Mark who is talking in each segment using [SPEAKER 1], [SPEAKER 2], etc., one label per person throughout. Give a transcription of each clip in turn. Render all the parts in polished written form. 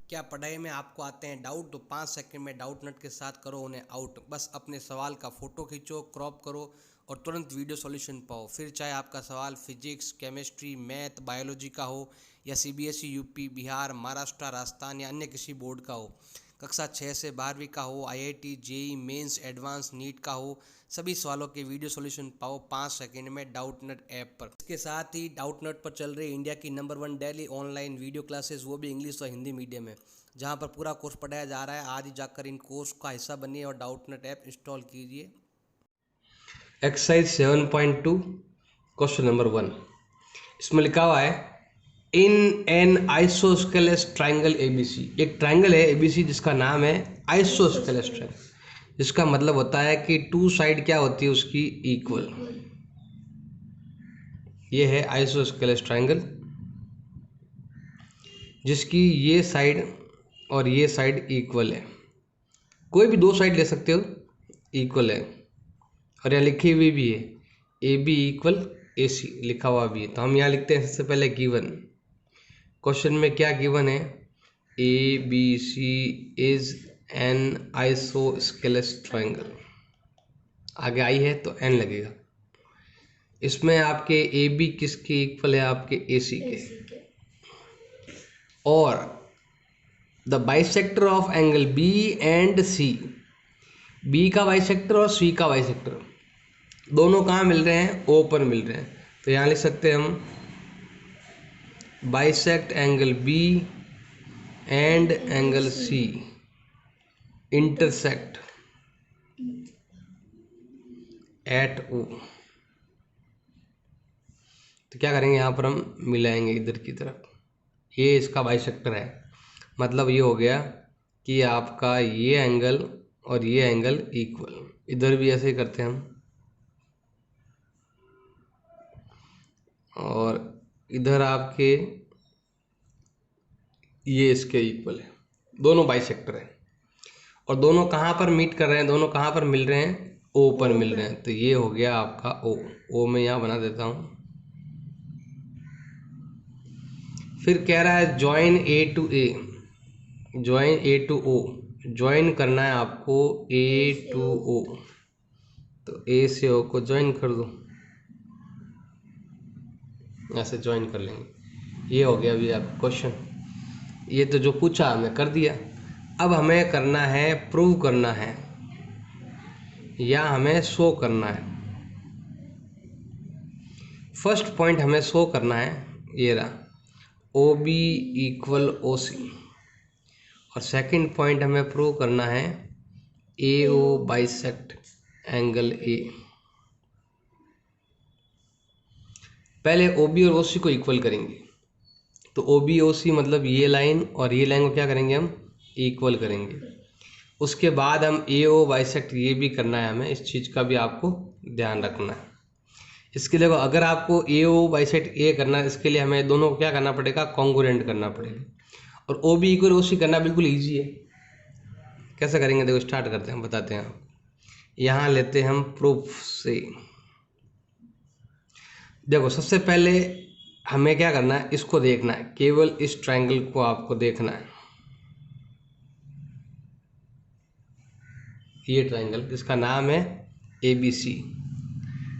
[SPEAKER 1] क्या पढ़ाई में आपको आते हैं डाउट? तो 5 सेकंड में डाउट नट के साथ करो उन्हें आउट। बस अपने सवाल का फ़ोटो खींचो, क्रॉप करो और तुरंत वीडियो सॉल्यूशन पाओ। फिर चाहे आपका सवाल फिजिक्स, केमिस्ट्री, मैथ, बायोलॉजी का हो या सीबीएसई, यूपी, बिहार, महाराष्ट्र, राजस्थान या अन्य किसी बोर्ड का हो, कक्षा 6 से 12वीं का हो, IIT, JEE mains, advance, NEET का हो, सभी सवालों के वीडियो सॉल्यूशन पाओ 5 सेकंड में डाउटनट ऐप पर। इसके साथ ही डाउटनट पर चल रही इंडिया की number 1 daily online video classes, वो भी इंग्लिश और हिंदी मीडियम में, जहां पर पूरा कोर्स पढ़ाया जा रहा है। आज ही जाकर इन कोर्स का हिस्सा बनिए और डाउटनट ऐप इंस्टॉल कीजिए।
[SPEAKER 2] Exercise 7.2 question number 1। इसमें लिखा हुआ है in an isosceles triangle ABC. एक ट्राइंगल है एबीसी जिसका नाम है आइसोस्केलेस ट्राइंगल, जिसका मतलब होता है कि टू साइड क्या होती है उसकी इक्वल। ये है आइसोस्केलेस ट्राइंगल जिसकी ये साइड और ये साइड इक्वल है। कोई भी दो साइड ले सकते हो, इक्वल है। और यहाँ लिखी हुई भी है A B equal A C, लिखा हुआ भी है। तो हम यहाँ लिखते हैं सबसे पहले गिवन। क्वेश्चन में क्या गिवन है? A B C is an isosceles triangle. आगे आई है तो एन लगेगा। इसमें आपके ए बी किसके इक्वल है? आपके ए सी के। और the bisector of angle B and C, B का बाइसेक्टर और सी का बाइसेक्टर दोनों कहाँ मिल रहे हैं? ओ पर मिल रहे हैं। तो यहाँ लिख सकते हैं हम bisect angle B and angle C intersect at O. तो क्या करेंगे, यहाँ पर हम मिलाएंगे इधर की तरफ। ये इसका बाइसेक्टर है, मतलब ये हो गया कि आपका ये एंगल और ये एंगल इक्वल। इधर भी ऐसे ही करते हैं हम, और इधर आपके ये इसके इक्वल है। दोनों बाइसेक्टर हैं और दोनों कहाँ पर मीट कर रहे हैं? दोनों कहाँ पर मिल रहे हैं? ओ पर मिल रहे हैं। तो ये हो गया आपका ओ। ओ में यहाँ बना देता हूँ। फिर कह रहा है join A to A, join A to O. ज्वाइन करना है आपको ए टू ओ, तो ए से ओ को ज्वाइन कर दो, ऐसे ज्वाइन कर लेंगे। ये हो गया अभी आपका क्वेश्चन। ये तो जो पूछा हमने कर दिया। अब हमें करना है, प्रूव करना है या हमें शो करना है। फर्स्ट पॉइंट हमें शो करना है, ये रहा ओ बी इक्वल ओ सी। और सेकंड पॉइंट हमें प्रूव करना है ए ओ बाइसेक्ट एंगल ए। पहले ओ बी और ओ सी को इक्वल करेंगे। तो ओ बी ओ सी मतलब ये लाइन और ये लाइन को क्या करेंगे हम? इक्वल करेंगे। उसके बाद हम ए ओ बाइसेक्ट ये भी करना है हमें, इस चीज़ का भी आपको ध्यान रखना है। इसके लिए अगर आपको ए ओ बाइसेक्ट ए करना है, इसके लिए हमें दोनों को क्या करना पड़ेगा? कॉन्ग्रुएंट करना पड़ेगा। और ओ बी इक्वल ओ सी करना बिल्कुल ईजी है। कैसे करेंगे देखो, स्टार्ट करते हैं, बताते हैं आपको। यहाँ लेते हैं हम प्रूफ से। देखो सबसे पहले हमें क्या करना है? इसको देखना है, केवल इस ट्रायंगल को आपको देखना है। ये ट्रायंगल जिसका नाम है ए बी सी,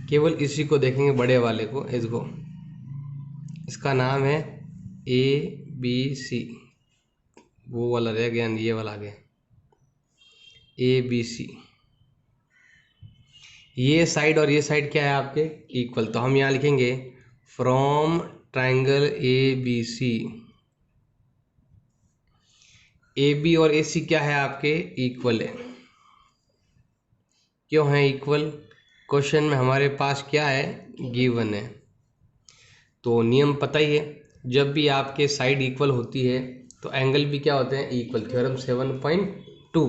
[SPEAKER 2] केवल इसी को देखेंगे, बड़े वाले को, इसको। इसका नाम है ए बी सी। वो वाला रह गया, ये वाला आ गया ए बी सी। ये साइड और ये साइड क्या है आपके? इक्वल। तो हम यहाँ लिखेंगे from triangle A B C, A B और ए सी क्या है आपके? इक्वल है। क्यों है इक्वल? क्वेश्चन में हमारे पास क्या है? गिवन है। तो नियम पता ही है, जब भी आपके साइड इक्वल होती है तो एंगल भी क्या होते हैं? इक्वल। थ्योरम 7.2।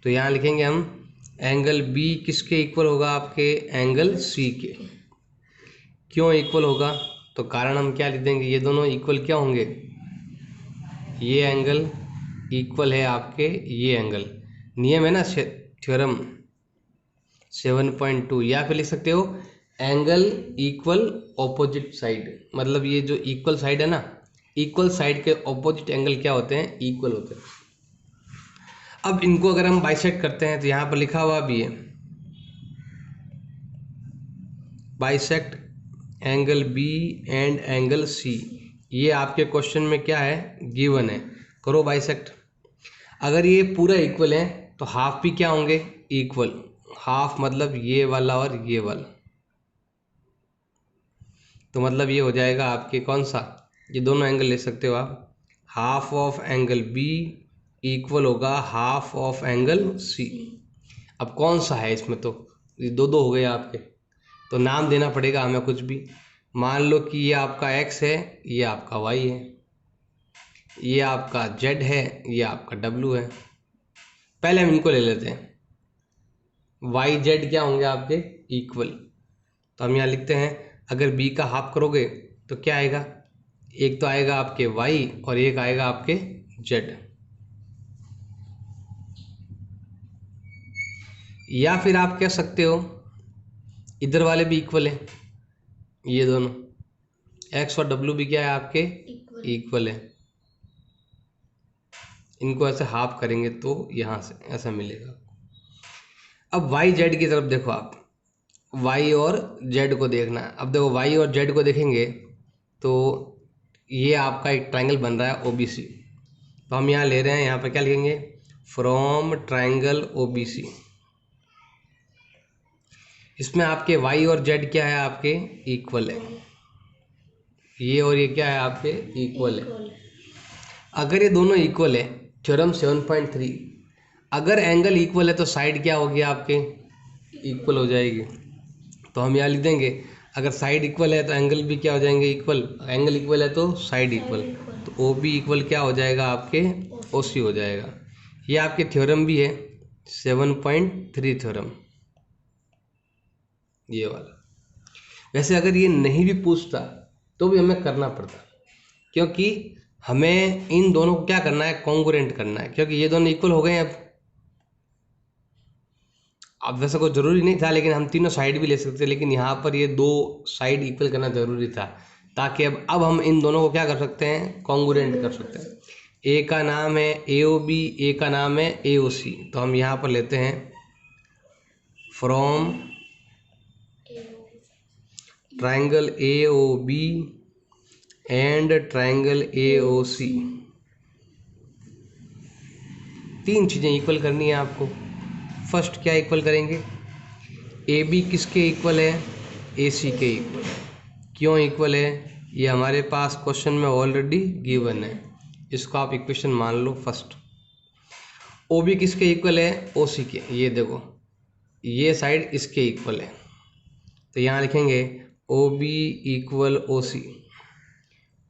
[SPEAKER 2] तो यहाँ लिखेंगे हम एंगल बी किसके इक्वल होगा? आपके एंगल सी के। क्यों इक्वल होगा? तो कारण हम क्या लिख देंगे? ये दोनों इक्वल क्या होंगे? ये एंगल इक्वल है आपके ये एंगल। नियम है ना थ्योरम 7.2। या फिर लिख सकते हो एंगल इक्वल ऑपोजिट साइड, मतलब ये जो इक्वल साइड है ना, इक्वल साइड के ऑपोजिट एंगल क्या होते हैं, इक्वल होते हैं। अब इनको अगर हम बाइसेक्ट करते हैं तो यहाँ पर लिखा हुआ भी है bisect angle B and angle C. ये आपके क्वेश्चन में क्या है, गिवन है, करो बाइसेक्ट। अगर ये पूरा इक्वल है तो हाफ भी क्या होंगे, इक्वल। हाफ मतलब ये वाला और ये वाला, तो मतलब ये हो जाएगा आपके कौन सा, ये दोनों एंगल ले सकते हो आप। Half of angle B equal होगा हाफ ऑफ एंगल सी। अब कौन सा है इसमें, तो ये दो दो हो गए आपके, तो नाम देना पड़ेगा हमें कुछ भी। मान लो कि ये आपका x है, ये आपका y है, ये आपका z है, ये आपका w है। पहले हम इनको ले लेते हैं, y z क्या होंगे आपके, इक्वल। तो हम यहाँ लिखते हैं अगर b का हाफ करोगे तो क्या आएगा, एक तो आएगा आपके y और एक आएगा आपके z। या फिर आप कह सकते हो इधर वाले भी इक्वल है, ये दोनों x और w भी क्या है आपके, इक्वल है। इनको ऐसे हाफ करेंगे तो यहाँ से ऐसा मिलेगा। अब y z की तरफ देखो आप, y और z को देखना है। अब देखो y और z को देखेंगे तो ये आपका एक ट्रायंगल बन रहा है OBC। तो हम यहाँ ले रहे हैं, यहाँ पर क्या लिखेंगे, फ्रॉम ट्रायंगल OBC। इसमें आपके y और z क्या है, आपके इक्वल है। ये और ये क्या है, आपके इक्वल है। अगर ये दोनों इक्वल है, थ्योरम 7.3, अगर एंगल इक्वल है तो साइड क्या होगी आपके, इक्वल हो जाएगी। तो हम यहाँ लिख देंगे अगर साइड इक्वल है तो एंगल भी क्या हो जाएंगे, इक्वल। एंगल इक्वल है तो साइड इक्वल, तो OB इक्वल क्या हो जाएगा आपके, OC हो जाएगा। ये आपके थ्योरम भी है 7.3 थ्योरम, ये वाला। वैसे अगर ये नहीं भी पूछता तो भी हमें करना पड़ता, क्योंकि हमें इन दोनों को क्या करना है, कॉन्ग्रुएंट करना है, क्योंकि ये दोनों इक्वल हो गए हैं। अब वैसे कोई ज़रूरी नहीं था, लेकिन हम तीनों साइड भी ले सकते, लेकिन यहाँ पर ये दो साइड इक्वल करना ज़रूरी था, ताकि अब हम इन दोनों को क्या कर सकते हैं, कॉन्ग्रुएंट कर सकते हैं। ए का नाम है AOB, ए का नाम है AOC। तो हम यहाँ पर लेते हैं from triangle AOB and triangle AOC। तीन चीज़ें इक्वल करनी है आपको। फर्स्ट क्या इक्वल करेंगे, AB किसके इक्वल है, AC के इक्वल। क्यों इक्वल है, ये हमारे पास क्वेश्चन में ऑलरेडी गिवन है, इसको आप इक्वेशन मान लो फर्स्ट। OB किसके इक्वल है, OC के। ये देखो ये साइड इसके इक्वल है, तो यहाँ लिखेंगे OB equal OC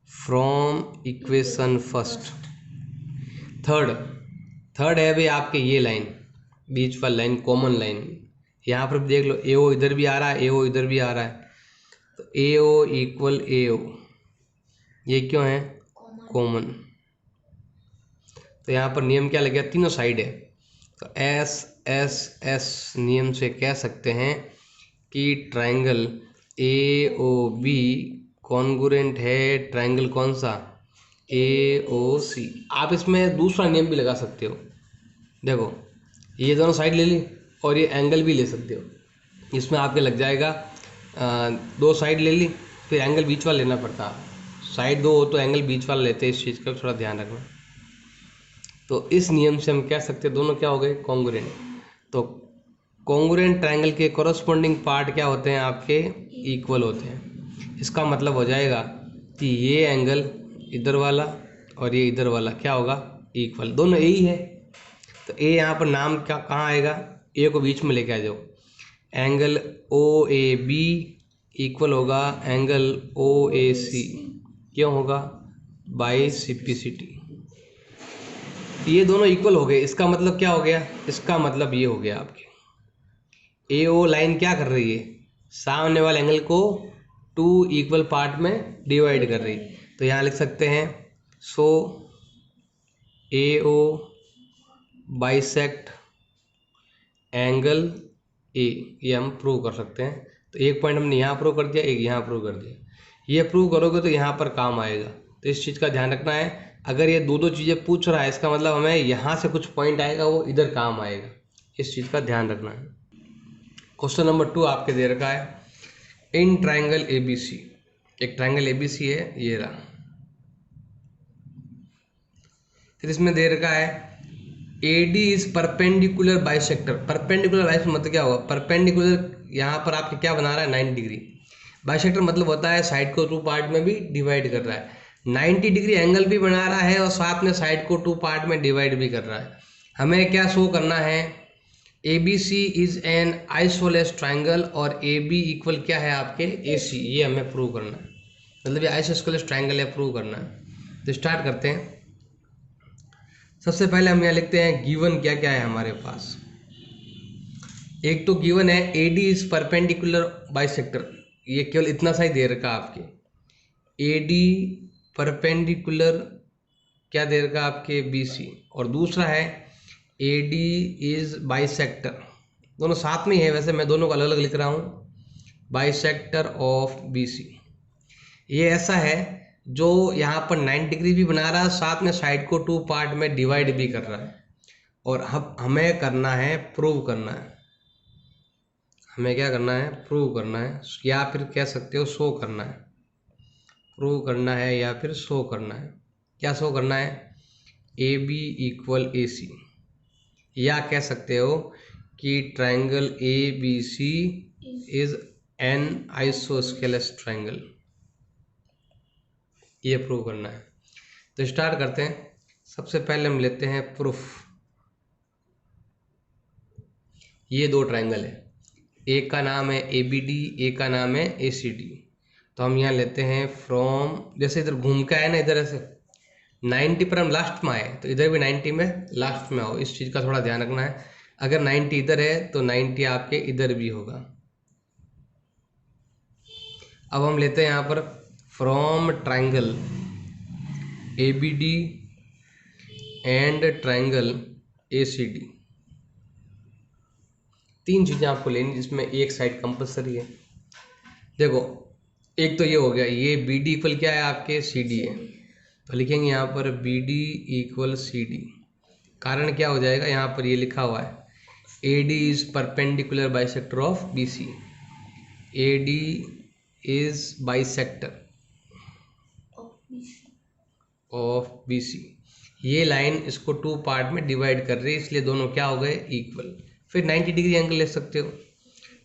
[SPEAKER 2] from equation first. Third है भाई आपके ये लाइन, बीच वाली लाइन, कॉमन लाइन। यहाँ पर देख लो AO इधर भी आ रहा है, AO इधर भी आ रहा है, तो AO इक्वल AO, ये क्यों है, कॉमन। तो यहाँ पर नियम क्या लग गया, तीनों साइड है, तो S नियम से कह सकते हैं कि ट्रायंगल AOB कॉन्ग्रुएंट है ट्रायंगल कौन सा, AOC। आप इसमें दूसरा नियम भी लगा सकते हो, देखो ये दोनों साइड ले ली और ये एंगल भी ले सकते हो। इसमें आपके लग जाएगा दो साइड ले ली, फिर एंगल बीच वाला लेना पड़ता। साइड दो हो तो एंगल बीच वाला लेते हैं, इस चीज़ का थोड़ा ध्यान रखना। तो इस नियम से हम कह सकते हैं दोनों क्या हो गए, कॉन्ग्रुएंट। तो कॉन्ग्रुएंट ट्रायंगल के कॉरस्पॉन्डिंग पार्ट क्या होते हैं, आपके इक्वल होते हैं। इसका मतलब हो जाएगा कि ये एंगल इधर वाला और ये इधर वाला क्या होगा, इक्वल। दोनों यही है, तो ए यहाँ पर नाम क्या कहाँ आएगा, ए को बीच में लेके आ जाओ। एंगल OAB इक्वल होगा एंगल OAC, क्यों होगा, बाई सिम्प्लिसिटी। ये दोनों इक्वल हो गए, इसका मतलब क्या हो गया, इसका मतलब ये हो गया आपके AO लाइन क्या कर रही है, सामने वाले एंगल को 2 इक्वल पार्ट में डिवाइड कर रही है। तो यहाँ लिख सकते हैं सो AO बाइसेक्ट एंगल A, ये हम प्रूव कर सकते हैं। तो एक पॉइंट हमने यहाँ प्रूव कर दिया, एक यहाँ प्रूव कर दिया। ये प्रूव करोगे तो यहाँ पर काम आएगा। तो इस चीज़ का ध्यान रखना है। अगर ये दो दो चीज़ें पूछ रहा है, इसका मतलब हमें यहाँ से कुछ पॉइंट आएगा वो इधर काम आएगा, इस चीज़ का ध्यान रखना है। क्वेश्चन नंबर 2 आपके दे रखा है, इन ट्राइंगल ABC, एक ट्राइंगल ABC है, ये रहा। फिर इसमें दे रखा है AD is perpendicular bisector. Perpendicular bisector मतलब क्या होगा? परपेंडिकुलर यहाँ पर आपके क्या बना रहा है? 90 डिग्री। बाइसेक्टर मतलब होता है साइड को 2 पार्ट में भी डिवाइड कर रहा है। 90 डिग्री एंगल भी बना रहा है और साथ में साइड को 2 पार्ट में डिवाइड भी कर रहा है। हमें क्या शो करना है? ABC is N isosceles triangle और AB इक्वल क्या है आपके? AC। ये हमें प्रूव करना है, मतलब ये आइसोस्केलेस ट्राइंगल है, प्रूव करना है। तो स्टार्ट करते हैं। सबसे पहले हम यहाँ लिखते हैं गिवन क्या क्या है हमारे पास। एक तो गिवन है AD इज परपेंडिकुलर बाइसेक्टर, ये केवल इतना सा ही दे रखा आपके। AD परपेंडिकुलर क्या दे रखा आपके? BC। और दूसरा है AD इज बाइसेक्टर, दोनों साथ में ही है, वैसे मैं दोनों को अलग अलग लिख रहा हूँ। बाइसेक्टर ऑफ BC ये ऐसा है जो यहाँ पर 90 डिग्री भी बना रहा है, साथ में साइड को 2 पार्ट में डिवाइड भी कर रहा है। और हमें करना है, प्रूव करना है। हमें क्या करना है? प्रूव करना है, या फिर कह सकते हो शो करना है। प्रूव करना है या फिर शो करना है। क्या शो करना है? AB इक्वल AC, या कह सकते हो कि triangle ABC is an isosceles triangle, ये प्रूव करना है। तो स्टार्ट करते हैं। सबसे पहले हम लेते हैं प्रूफ। ये दो ट्राइंगल है, एक का नाम है ABD, एक का नाम है ACD। तो हम यहाँ लेते हैं फ्रॉम, जैसे इधर घूम के आए ना, इधर ऐसे 90 पर हम लास्ट में आए, तो इधर भी 90 में लास्ट में आओ, इस चीज़ का थोड़ा ध्यान रखना है। अगर 90 इधर है तो 90 आपके इधर भी होगा। अब हम लेते हैं यहाँ पर from triangle ABD and triangle ACD। 3 चीज़ें आपको लेनी जिसमें एक साइड कंपलसरी है। देखो, एक तो ये हो गया, ये BD इक्वल क्या है आपके? CD है, तो लिखेंगे यहाँ पर BD इक्वल CD। कारण क्या हो जाएगा? यहाँ पर ये लिखा हुआ है AD is perpendicular bisector of BC। AD is bisector of BC। ये लाइन इसको 2 पार्ट में डिवाइड कर रही है, इसलिए दोनों क्या हो गए? इक्वल। फिर 90 डिग्री एंगल ले सकते हो,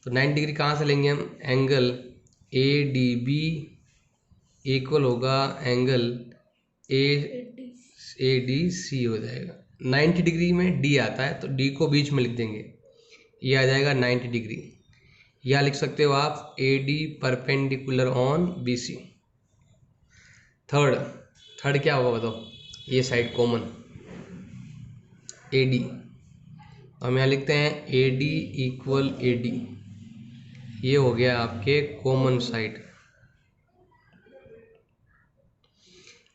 [SPEAKER 2] तो 90 डिग्री कहाँ से लेंगे हम? एंगल ADB इक्वल होगा एंगल ADC हो जाएगा। 90 डिग्री में D आता है तो D को बीच में लिख देंगे, ये आ जाएगा 90 डिग्री। या लिख सकते हो आप AD perpendicular on BC। Third क्या होगा बताओ? ये साइड कॉमन AD, हम यहाँ लिखते हैं AD इक्वल AD, ये हो गया आपके कॉमन साइड।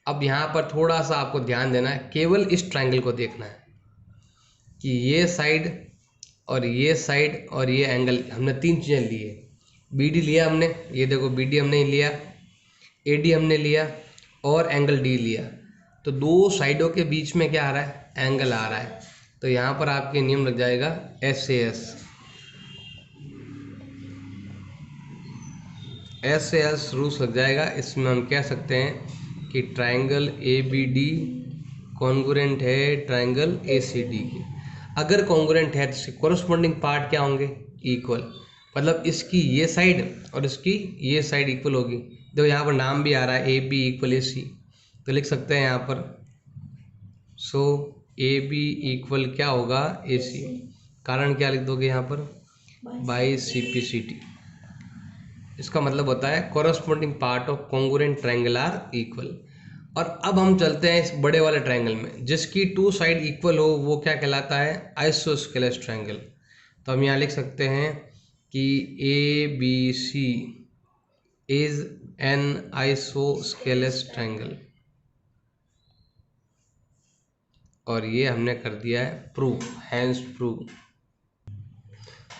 [SPEAKER 2] अब यहाँ पर थोड़ा सा आपको ध्यान देना है, केवल इस ट्रायंगल को देखना है कि ये साइड और ये साइड और ये एंगल, हमने 3 चीज़ें ली है। BD लिया हमने, ये देखो BD हमने लिया, AD हमने लिया और एंगल D लिया। तो 2 साइडों के बीच में क्या आ रहा है? एंगल आ रहा है। तो यहाँ पर आपके नियम लग जाएगा SAS रूल्स लग जाएगा। इसमें हम कह सकते हैं कि ट्राइंगल ABD कॉन्ग्रुएंट है ट्राइंगल ACD के। अगर कॉन्ग्रुएंट है तो इसके कोरस्पॉन्डिंग पार्ट क्या होंगे? इक्वल, मतलब इसकी ये साइड और इसकी ये साइड इक्वल होगी। देखो यहाँ पर नाम भी आ रहा है AB इक्वल AC, तो लिख सकते हैं यहाँ पर सो AB इक्वल क्या होगा? AC। कारण क्या लिख दोगे यहाँ पर? By CPCT। इसका मतलब होता है corresponding part of congruent triangle are equal. और अब हम चलते हैं इस बड़े वाले ट्रायंगल में, जिसकी 2 साइड इक्वल हो, वो क्या कहलाता है? Isosceles triangle. तो हम यहाँ लिख सकते हैं कि ABC is an isosceles triangle, और ये हमने कर दिया है prove, hence prove.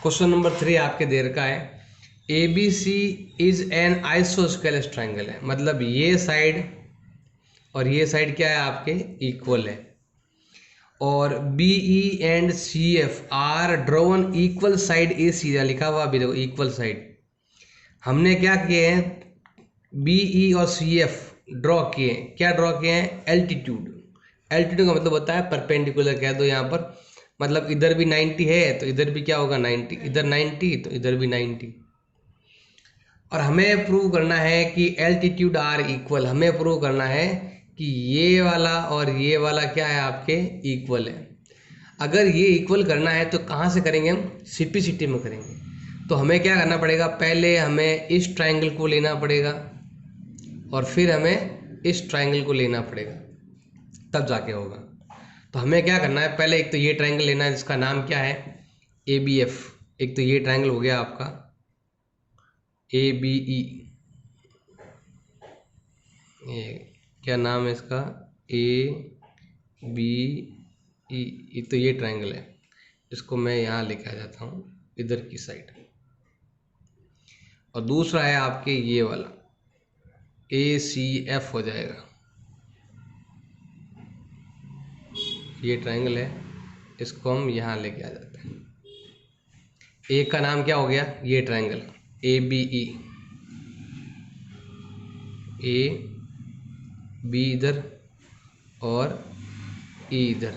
[SPEAKER 2] Question number 3 आपके दे रखा है ABC is an isosceles triangle है, मतलब ये साइड और ये साइड क्या है आपके इक्वल है। और B E and C F are drawn equal side A C, लिखा हुआ अभी देखो इक्वल साइड। हमने क्या किए हैं, बी ई और सी एफ ड्रॉ किए हैं। क्या ड्रॉ किए हैं, एल्टीट्यूड। एल्टीट्यूड का मतलब होता है परपेंडिकुलर, कह दो यहाँ पर, मतलब इधर भी 90 है तो इधर भी क्या होगा 90, इधर 90 तो इधर भी 90। और हमें प्रूव करना है कि एल्टीट्यूड आर इक्वल, हमें प्रूव करना है कि ये वाला और ये वाला क्या है आपके इक्वल है। अगर ये इक्वल करना है तो कहाँ से करेंगे हम, सिम्प्लिसिटी में करेंगे। तो हमें क्या करना पड़ेगा, पहले हमें इस ट्रायंगल को लेना पड़ेगा और फिर हमें इस ट्रायंगल को लेना पड़ेगा, तब जाके होगा। तो हमें क्या करना है, पहले एक तो ये ट्रायंगल लेना है जिसका नाम क्या है ए बी एफ। एक तो ये ट्रायंगल हो गया आपका ए बी ई, ये क्या नाम है इसका, ए बी ई। तो ये ट्रायंगल है, इसको मैं यहाँ लेके आ जाता हूँ इधर की साइड। और दूसरा है आपके ये वाला ए सी एफ हो जाएगा। ये ट्रायंगल है, इसको हम यहाँ लेके आ जाते हैं। एक का नाम क्या हो गया, ये triangle A B E, A B इधर और ई इधर,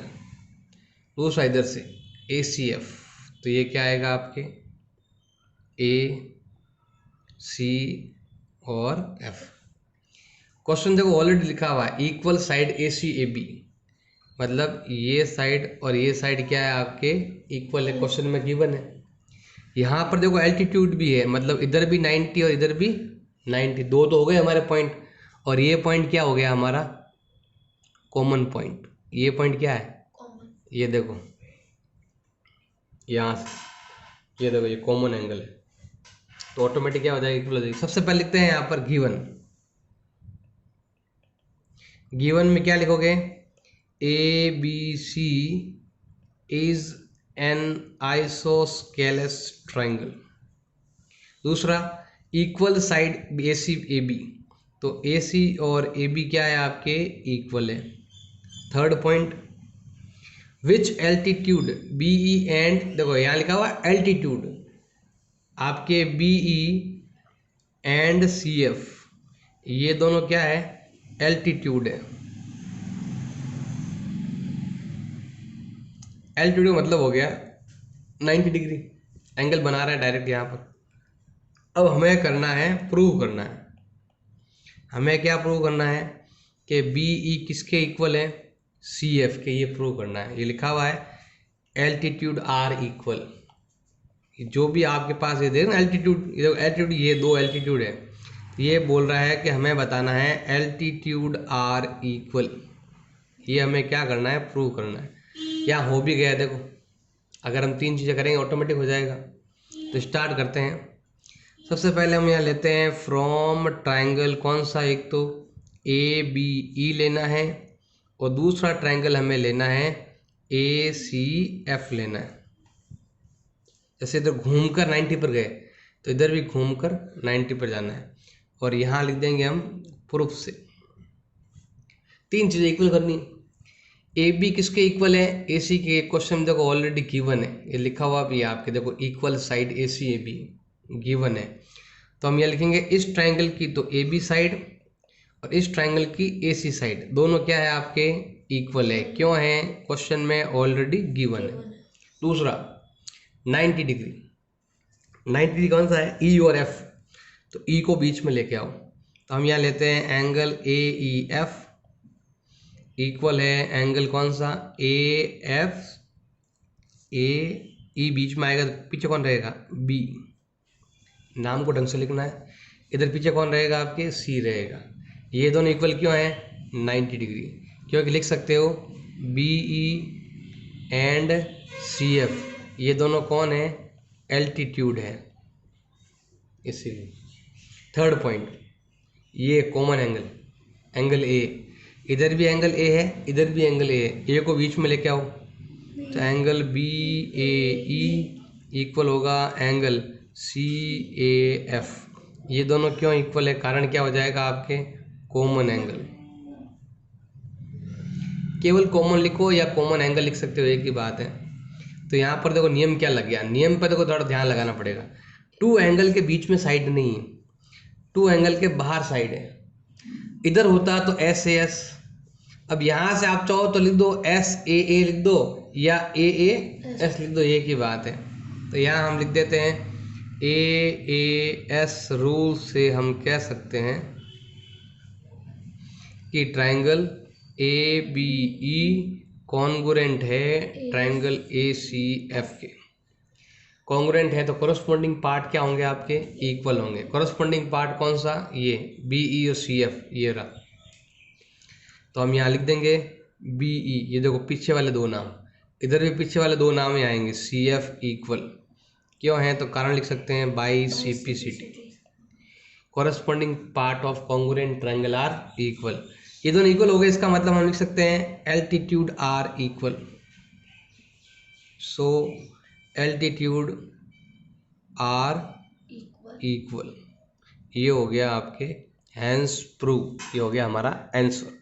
[SPEAKER 2] दूसरा इधर से ए सी एफ। तो ये क्या आएगा आपके ए सी और एफ। क्वेश्चन देखो ऑलरेडी लिखा हुआ है equal side A C A B, मतलब ये साइड और ये साइड क्या है आपके इक्वल है, क्वेश्चन में गिवन है। यहाँ पर देखो एल्टीट्यूड भी है, मतलब इधर भी 90 और इधर भी 90, दो तो हो गए हमारे पॉइंट। और ये पॉइंट क्या हो गया हमारा कॉमन पॉइंट। ये पॉइंट क्या है, ये देखो यहाँ से, ये देखो ये कॉमन एंगल है, तो ऑटोमेटिक क्या हो जाएगा, इक्वल हो जाएगी। सबसे पहले लिखते हैं यहाँ पर गिवन। गिवन में क्या लिखोगे, A B C is an isosceles triangle. दूसरा equal side A C A B, तो ए सी और ए बी क्या है आपके इक्वल है। Third point which altitude B E and, देखो यहाँ लिखा हुआ एल्टीट्यूड आपके B E and C F, ये दोनों क्या है एल्टीट्यूड है। एल्टीट्यूड मतलब हो गया 90 डिग्री एंगल बना रहा है डायरेक्ट यहाँ पर। अब हमें करना है, प्रूव करना है। हमें क्या प्रूव करना है कि बी ई किसके इक्वल है, सी एफ के, ये प्रूव करना है। ये लिखा हुआ है एल्टीट्यूड आर इक्वल, जो भी आपके पास ये देख ना एल्टीट्यूड, एल्टीट्यूड ये दो एल्टीट्यूड है, ये बोल रहा है कि हमें बताना है एल्टीट्यूड आर इक्वल। ये हमें क्या करना है, प्रूव करना है। यहाँ हो भी गया देखो, अगर हम तीन चीज़ें करेंगे ऑटोमेटिक हो जाएगा। तो स्टार्ट करते हैं। सबसे पहले हम यहाँ लेते हैं फ्रॉम ट्रायंगल, कौन सा, एक तो ए बी ई लेना है और दूसरा ट्रायंगल हमें लेना है ए सी एफ लेना है। जैसे इधर घूमकर 90 पर गए तो इधर भी घूमकर 90 पर जाना है। और यहाँ लिख देंगे हम प्रूफ से, तीन चीज़ें इक्वल करनी। ए बी किसके इक्वल है, ए सी के। क्वेश्चन देखो ऑलरेडी गिवन है, ये लिखा हुआ भी है आपके, देखो equal side A C A B given है। तो हम यहाँ लिखेंगे इस ट्रायंगल की तो ए बी साइड और इस ट्रायंगल की ए सी साइड, दोनों क्या है आपके इक्वल है। क्यों है, क्वेश्चन में ऑलरेडी गिवन है। दूसरा 90 डिग्री, 90 डिग्री कौन सा है, ई और एफ, तो ई को बीच में लेके आओ। तो हम यहाँ लेते हैं एंगल ए ई एफ इक्वल है एंगल कौन सा, ए एफ, ए ई बीच में आएगा तो पीछे कौन रहेगा, बी। नाम को ढंग से लिखना है। इधर पीछे कौन रहेगा आपके, सी रहेगा। ये दोनों इक्वल क्यों है, 90 डिग्री, क्योंकि लिख सकते हो B E and C F, ये दोनों कौन है, एल्टीट्यूड है, इसीलिए। थर्ड पॉइंट, ये कॉमन एंगल, एंगल ए, इधर भी एंगल ए है, इधर भी एंगल ए है, ए को बीच में लेके आओ। तो एंगल बी ए ई इक्वल होगा एंगल सी ए एफ। ये दोनों क्यों इक्वल है, कारण क्या हो जाएगा आपके, कॉमन एंगल। केवल कॉमन लिखो या कॉमन एंगल लिख सकते हो, एक ही बात है। तो यहाँ पर देखो नियम क्या लग गया, नियम पर देखो थोड़ा ध्यान लगाना पड़ेगा। टू एंगल के बीच में साइड नहीं है, टू एंगल के बाहर साइड है। इधर होता तो एस ए एस, अब यहाँ से आप चाहो तो लिख दो एस ए लिख दो या ए एस लिख दो, एक ही बात है। तो यहाँ हम लिख देते हैं ए एस रूल से हम कह सकते हैं कि triangle A B E congruent है ट्रायंगल ए सी एफ के। कॉन्ग्रुएंट है तो कोरस्पॉन्डिंग पार्ट क्या होंगे आपके, इक्वल होंगे। कोरस्पॉन्डिंग पार्ट कौन सा, ये बी ई और सी एफ, ये रहा। तो हम यहाँ लिख देंगे बी ई, ये देखो पीछे वाले दो नाम, इधर भी पीछे वाले दो नाम ही आएंगे, सी एफ इक्वल क्यों हैं, तो कारण लिख सकते हैं by simplicity. Corresponding part of congruent triangle are equal, ये दोनों इक्वल हो गए, इसका मतलब हम लिख सकते हैं altitude are equal. So altitude are equal, ये हो गया आपके हैंस प्रूव, ये हो गया हमारा आंसर।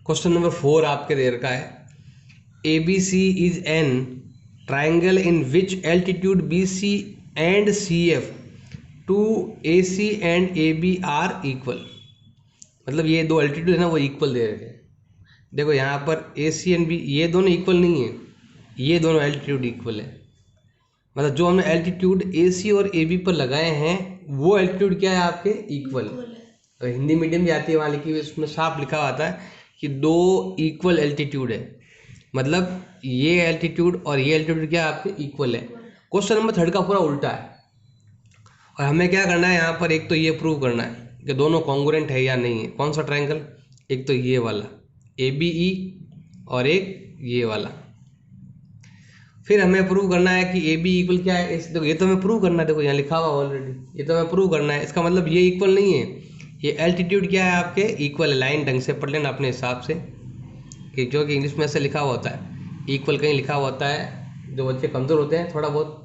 [SPEAKER 2] क्वेश्चन नंबर 4 आपके देर का है, A B C is an triangle in which altitude B C and C F to A C and A B are equal. मतलब ये दो एल्टीट्यूड है ना, वो इक्वल दे रखे हैं। देखो यहाँ पर ए सी एंड बी ये दोनों इक्वल नहीं है, ये दोनों एल्टीट्यूड इक्वल है। मतलब जो हमने एल्टीट्यूड ए सी और ए बी पर लगाए हैं वो एल्टीट्यूड क्या है आपके, इक्वल। तो हिंदी मीडियम भी आती है वहाँ लिखी हुई, उसमें साफ लिखा हुआ आता है कि दो इक्वल एल्टीट्यूड है, मतलब ये एल्टीट्यूड और ये एल्टीट्यूड क्या आपके इक्वल है। क्वेश्चन नंबर 3 का पूरा उल्टा है, और हमें क्या करना है यहाँ पर, एक तो ये प्रूव करना है कि दोनों कॉन्ग्रुएंट है या नहीं है। कौन सा ट्रायंगल, एक तो ये वाला ए बी ई और एक ये वाला। फिर हमें प्रूव करना है कि ए बी इक्वल क्या है, देखो ये तो हमें प्रूव करना है, देखो यहाँ लिखा हुआ ऑलरेडी, ये तो हमें प्रूव करना है। इसका मतलब ये इक्वल नहीं है, ये एल्टीट्यूड क्या है आपके इक्वल है। लाइन ढंग से पढ़ लेना अपने हिसाब से, कि जो कि इंग्लिश में ऐसे लिखा हुआ होता है, इक्वल कहीं लिखा हुआ होता है, जो बच्चे कमज़ोर होते हैं थोड़ा बहुत,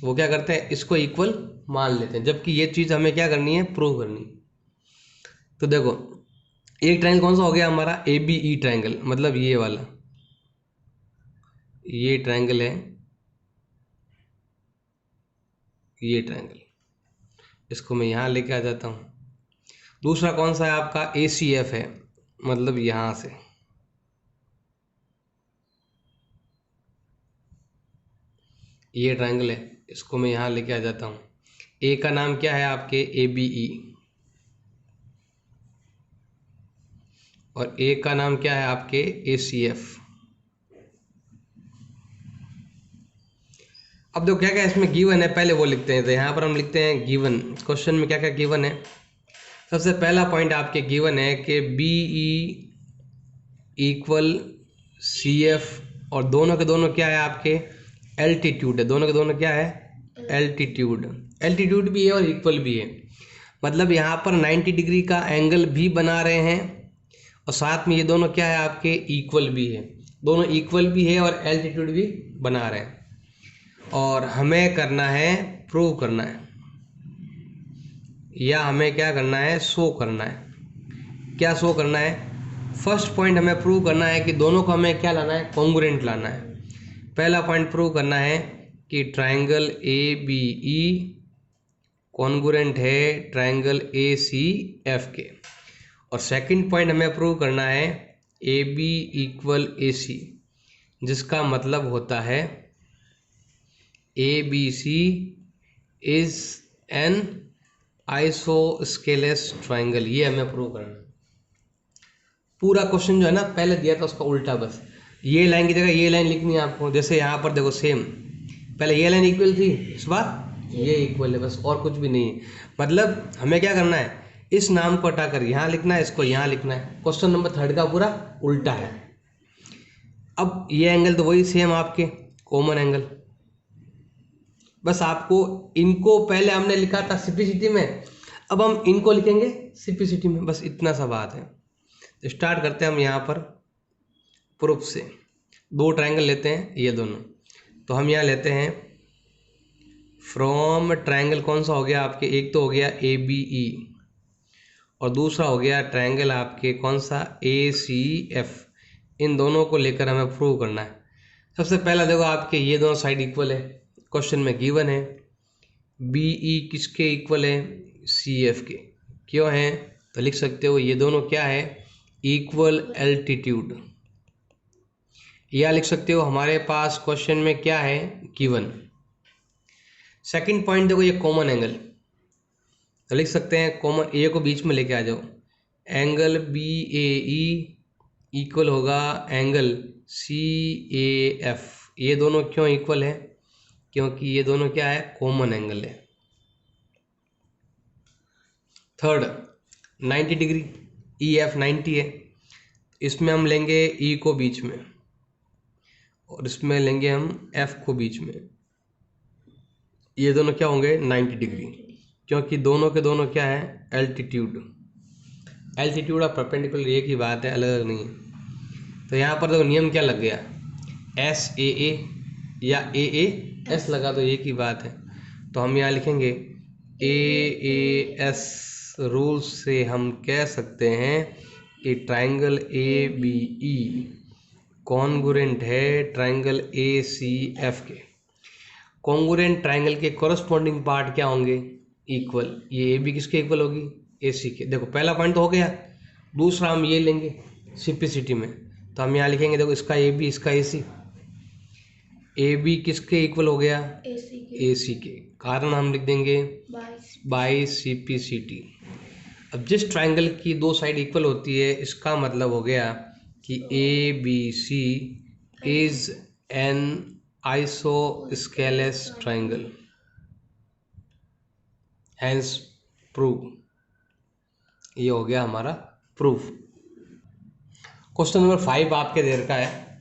[SPEAKER 2] वो क्या करते हैं इसको इक्वल मान लेते हैं, जबकि ये चीज़ हमें क्या करनी है, प्रूव करनी। तो देखो एक ट्रायंगल कौन सा हो गया हमारा, ए बी ई ट्रायंगल, मतलब ये वाला, ये ट्रायंगल है, ये ट्रायंगल, इसको मैं यहाँ लेके आ जाता हूँ। दूसरा कौन सा है आपका, ए सी एफ है, मतलब यहाँ से ये ट्रायंगल है, इसको मैं यहाँ लेके आ जाता हूँ। ए का नाम क्या है आपके, ए बी ई, और ए का नाम क्या है आपके, ए सी एफ। अब देखो क्या क्या इसमें गिवन है, पहले वो लिखते हैं। तो यहाँ पर हम लिखते हैं गिवन, क्वेश्चन में क्या क्या गिवन है। सबसे पहला पॉइंट आपके गिवन है कि B E equal C F, और दोनों के दोनों क्या है आपके एल्टीट्यूड है, दोनों के दोनों क्या है एल्टीट्यूड, एल्टीट्यूड भी है और इक्वल भी है। मतलब यहाँ पर 90 डिग्री का एंगल भी बना रहे हैं, और साथ में ये दोनों क्या है आपके इक्वल भी है, दोनों इक्वल भी है और एल्टीट्यूड भी बना रहे हैं। और हमें करना है प्रूव करना है, या हमें क्या करना है, शो करना है। क्या शो करना है, फर्स्ट पॉइंट हमें प्रूव करना है कि दोनों को हमें क्या लाना है, कॉन्ग्रुएंट लाना है। पहला पॉइंट प्रूव करना है कि triangle A B E congruent है ट्रायंगल ए सी एफ के। और सेकंड पॉइंट हमें प्रूव करना है ए बी इक्वल ए सी, जिसका मतलब होता है A B C is an isosceles triangle, ये हमें प्रूव करना है। पूरा क्वेश्चन जो है ना पहले दिया था उसका उल्टा, बस ये लाइन की जगह ये लाइन लिखनी है आपको। जैसे यहाँ पर देखो सेम, पहले ये लाइन इक्वल थी, इस बार ये इक्वल है, बस और कुछ भी नहीं है। मतलब हमें क्या करना है, इस नाम को हटाकर यहाँ लिखना है, इसको यहाँ लिखना है। क्वेश्चन नंबर 3 का पूरा उल्टा है। अब ये एंगल तो वही सेम आपके कॉमन एंगल, बस आपको इनको पहले हमने लिखा था सिम्प्लिसिटी में, अब हम इनको लिखेंगे सिम्प्लिसिटी में, बस इतना सा बात है। तो स्टार्ट करते हैं हम यहाँ पर प्रूफ से। दो ट्रायंगल लेते हैं ये दोनों, तो हम यहाँ लेते हैं फ्रॉम ट्रायंगल, कौन सा हो गया आपके, एक तो हो गया ए बी ई और दूसरा हो गया ट्रायंगल आपके कौन सा, ए सी एफ। इन दोनों को लेकर हमें प्रूव करना है। सबसे पहला देखो आपके ये दोनों साइड इक्वल है, क्वेश्चन में गिवन है। बी ई किसके इक्वल है, सी एफ के। क्यों है, तो लिख सकते हो ये दोनों क्या है, इक्वल एल्टीट्यूड। या लिख सकते हो हमारे पास क्वेश्चन में क्या है, गिवन। सेकंड पॉइंट देखो ये कॉमन एंगल, तो लिख सकते हैं कॉमन ए को बीच में लेके आ जाओ, एंगल बी ए ई इक्वल होगा एंगल सी ए एफ। ये दोनों क्यों इक्वल है, क्योंकि ये दोनों क्या है, कॉमन एंगल है। थर्ड 90 डिग्री, ई एफ 90 है, इसमें हम लेंगे ई को बीच में और इसमें लेंगे हम एफ को बीच में। ये दोनों क्या होंगे, 90 डिग्री, क्योंकि दोनों के दोनों क्या है, एल्टीट्यूड। एल्टीट्यूड और परपेंडिकुलर एक ही बात है, अलग अलग नहीं है। तो यहाँ पर देखो नियम क्या लग गया, एस ए ए या ए ए एस लगा तो एक ही बात है। तो हम यहाँ लिखेंगे ए ए एस रूल से हम कह सकते हैं कि triangle A B E congruent है ट्राइंगल ए सी एफ के। कॉन्गुरेंट ट्राइंगल के कॉरस्पॉन्डिंग पार्ट क्या होंगे, इक्वल। ये ए बी किसके इक्वल होगी, ए सी के। देखो पहला पॉइंट तो हो गया, दूसरा हम ये लेंगे सिंप्लिसिटी में, तो हम यहाँ लिखेंगे देखो इसका ए बी इसका ए सी। ए बी किसके इक्वल हो गया, ए सी के, कारण हम लिख देंगे by C P C T. अब जिस ट्राइंगल की दो साइड इक्वल होती है इसका मतलब हो गया कि A B C is an isosceles triangle, hence prove. ये हो गया हमारा प्रूफ। क्वेश्चन नंबर 5 आपके देर का है,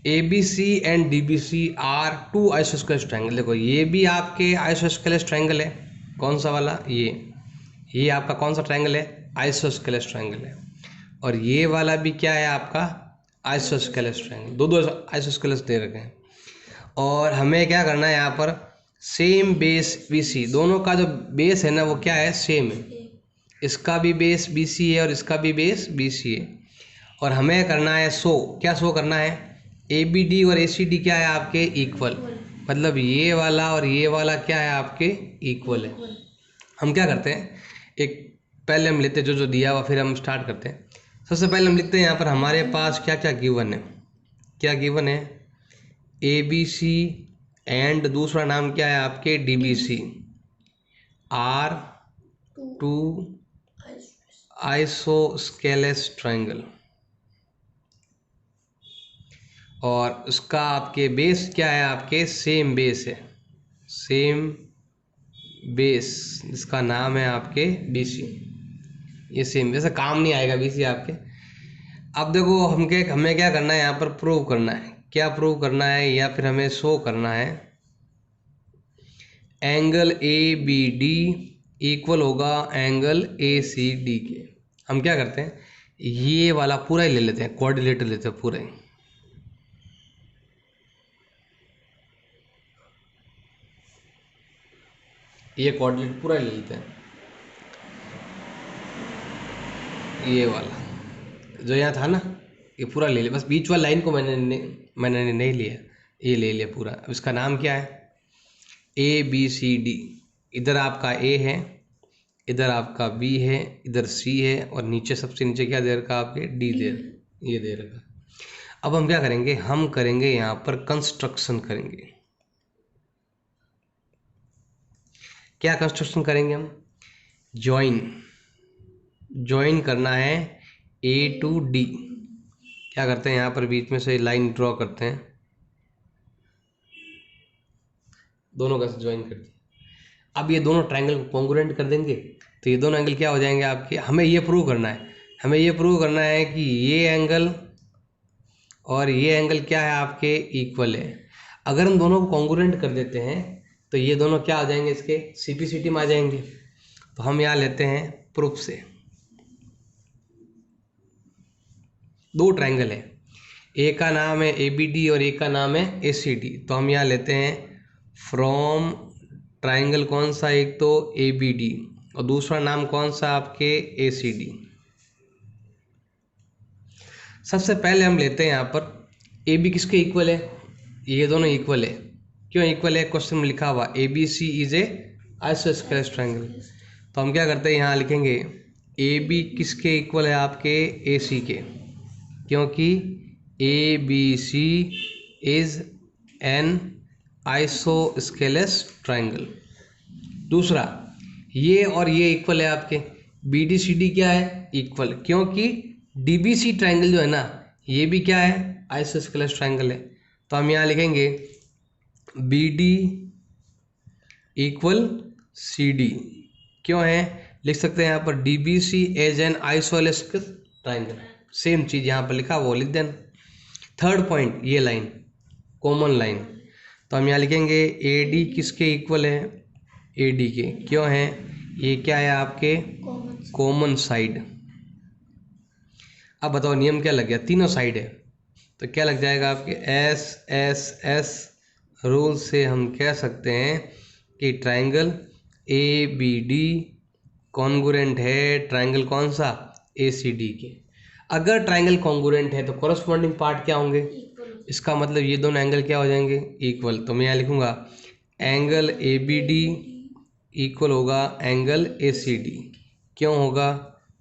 [SPEAKER 2] A B C and D B C are two isosceles triangle. देखो ये भी आपके आइसोस्केलेस ट्राइंगल है, कौन सा वाला, ये आपका कौन सा ट्राइंगल है, आइसोस्केलेस ट्राइंगल है। और ये वाला भी क्या है आपका, आइसोस्केलेस ट्राइंगल। दो आइसोस्केलेस दे रखे हैं और हमें क्या करना है यहाँ पर, सेम बेस बी सी, दोनों का जो बेस है ना वो क्या है, सेम है। इसका भी बेस बी सी है और इसका भी बेस बी सी है। और हमें करना है क्या शो करना है, ए बी डी और ए सी डी क्या है आपके, इक्वल। मतलब ये वाला और ये वाला क्या है आपके, इक्वल है। हम क्या करते हैं, एक पहले हम लेते हैं जो दिया हुआ, फिर हम स्टार्ट करते हैं। सबसे पहले हम लिखते हैं यहाँ पर हमारे पास क्या क्या गिवन है, क्या गिवन है, ए बी सी एंड दूसरा नाम क्या है आपके, D B C are two isosceles triangle. और उसका आपके बेस क्या है, आपके सेम बेस है, सेम बेस जिसका नाम है आपके बी सी। ये सेम, वैसे काम नहीं आएगा बी सी आपके। अब देखो हमें क्या करना है, यहाँ पर प्रूव करना है। क्या प्रूव करना है, या फिर हमें शो करना है angle A B D equal होगा एंगल ए सी डी के। हम क्या करते हैं, ये वाला पूरा ही ले लेते हैं, कोऑर्डिनेटर लेते हैं पूरा ही। ये कोऑर्डिनेट पूरा ले लेते हैं, ये वाला जो यहाँ था ना ये पूरा ले लिया, बस बीच वाला लाइन को मैंने नहीं लिया, ये ले लिया पूरा। अब इसका नाम क्या है, ए बी सी डी। इधर आपका ए है, इधर आपका बी है, इधर सी है और नीचे सबसे नीचे क्या दे रखा आपके, डी ये दे रखा। अब हम क्या करेंगे, हम करेंगे यहाँ पर कंस्ट्रक्शन करेंगे। क्या कंस्ट्रक्शन करेंगे हम, ज्वाइन करना है ए टू डी। क्या करते हैं, यहाँ पर बीच में से लाइन ड्रॉ करते हैं, दोनों का ज्वाइन करते हैं। अब ये दोनों ट्रायंगल को कॉन्ग्रुएंट कर देंगे तो ये दोनों एंगल क्या हो जाएंगे आपके। हमें ये प्रूव करना है, कि ये एंगल और ये एंगल क्या है आपके, इक्वल है। अगर हम दोनों को कॉन्ग्रुएंट कर देते हैं तो ये दोनों क्या आ जाएंगे, इसके सीपीसीटी में आ जाएंगे। तो हम यहाँ लेते हैं प्रूफ से, दो ट्रायंगल है, ए का नाम है ए बी डी और ए का नाम है ए सी डी। तो हम यहाँ लेते हैं फ्रॉम ट्रायंगल कौन सा, एक तो ए बी डी और दूसरा नाम कौन सा आपके ए सी डी। सबसे पहले हम लेते हैं यहाँ पर ए बी किसके इक्वल है, ये दोनों इक्वल है। क्यों इक्वल है, क्वेश्चन में लिखा हुआ A B C is a isosceles triangle. तो हम क्या करते हैं, यहाँ लिखेंगे ए बी किसके इक्वल है, आपके ए सी के, क्योंकि A B C is an isosceles triangle. दूसरा, ये और ये इक्वल है आपके, बी डी सी डी क्या है, इक्वल, क्योंकि डी बी सी ट्रायंगल जो है ना, ये भी क्या है, आइसोस्केलेस ट्रायंगल है। तो हम यहाँ लिखेंगे B D equal C D. क्यों है, लिख सकते हैं यहाँ पर D B C as an isosceles triangle, same चीज़ यहाँ पर लिखा वो लिख देना। थर्ड पॉइंट, ये लाइन कॉमन लाइन, तो हम यहाँ लिखेंगे ए डी किसके इक्वल है, ए डी के। क्यों है, ये क्या है आपके, कॉमन साइड। अब बताओ नियम क्या लग गया, तीनों साइड है, तो क्या लग जाएगा आपके एस एस एस रूल से हम कह सकते हैं कि triangle A B D congruent है ट्रायंगल कौन सा, ए सी डी के। अगर ट्रायंगल कॉन्ग्रुएंट है तो कॉरस्पॉन्डिंग पार्ट क्या होंगे, इसका मतलब ये दोनों एंगल क्या हो जाएंगे, इक्वल। तो मैं यहाँ लिखूंगा angle A B D equal होगा एंगल ए सी डी। क्यों होगा,